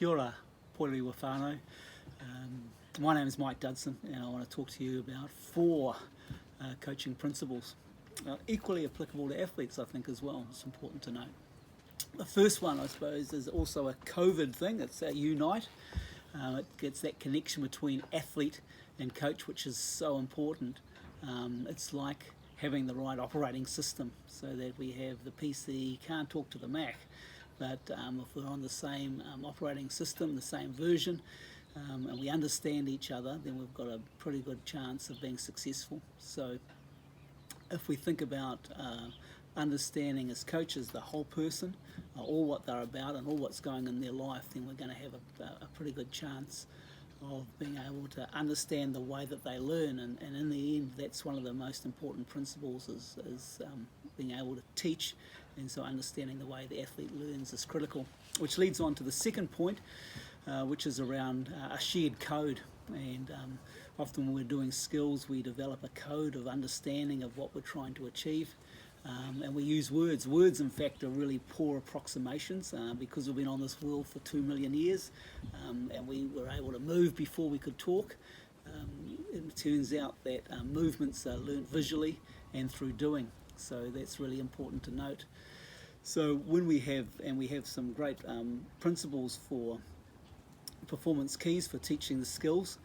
Kia ora, Poiri Wafano. My name is Mike Dudson, and I want to talk to you about four coaching principles, equally applicable to athletes, I think, as well. It's important to note. The first one, I suppose, is also a COVID thing. It's unite. It gets that connection between athlete and coach, which is so important. It's like having the right operating system, so that we have the PC can't talk to the Mac, but if we're on the same operating system, the same version, and we understand each other, then we've got a pretty good chance of being successful. So if we think about understanding as coaches the whole person, all what they're about and all what's going on in their life, then we're going to have a pretty good chance of being able to understand the way that they learn, and in the end that's one of the most important principles is being able to teach, and so understanding the way the athlete learns is critical, which leads on to the second point, which is around a shared code. And often when we're doing skills, we develop a code of understanding of what we're trying to achieve. And we use words. Words, in fact, are really poor approximations because we've been on this world for 2 million years, and we were able to move before we could talk. It turns out that movements are learnt visually and through doing, so that's really important to note. So when we have some great principles for performance keys for teaching the skills,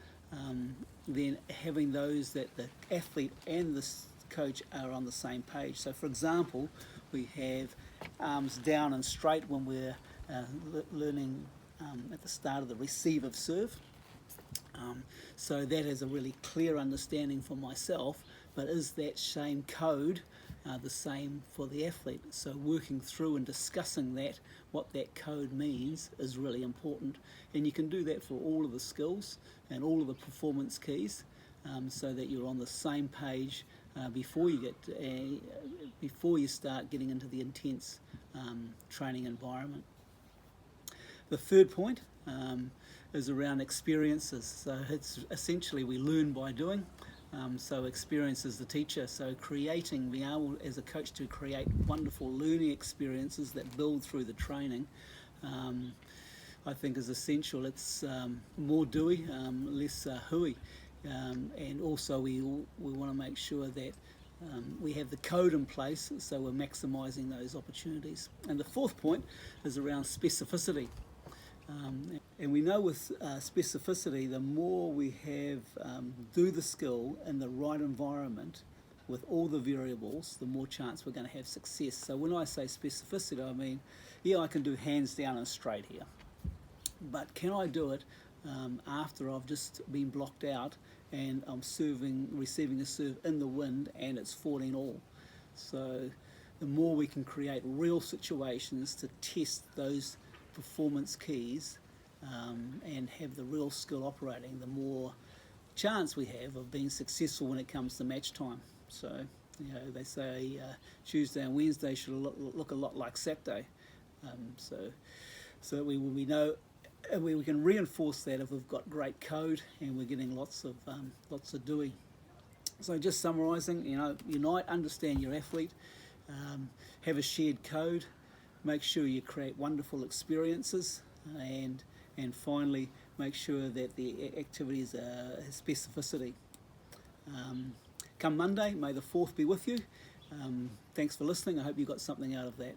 then having those that the athlete and the coach are on the same page. So for example, we have arms down and straight when we're learning at the start of the receive of serve. So that is a really clear understanding for myself, but is that same code the same for the athlete? So working through and discussing that, what that code means, is really important, and you can do that for all of the skills and all of the performance keys, so that you're on the same page before you start getting into the intense training environment. The third point is around experiences. So it's essentially we learn by doing. So experience is the teacher. So being able as a coach to create wonderful learning experiences that build through the training, I think is essential. It's more doy, less hui. And also we want to make sure that we have the code in place, so we're maximising those opportunities. And the fourth point is around specificity. And we know with specificity, the more we have do the skill in the right environment with all the variables, the more chance we're going to have success. So when I say specificity, I mean, yeah, I can do hands down and straight here, but can I do it after I've just been blocked out and I'm receiving a serve in the wind and it's 14 all? So the more we can create real situations to test those performance keys and have the real skill operating, the more chance we have of being successful when it comes to match time. So, they say Tuesday and Wednesday should look a lot like Saturday. So we know, and we can reinforce that if we've got great code and we're getting lots of doing. So just summarising, unite, understand your athlete, have a shared code, make sure you create wonderful experiences, and finally make sure that the activities has specificity. Come Monday, may the 4th be with you. Thanks for listening. I hope you got something out of that.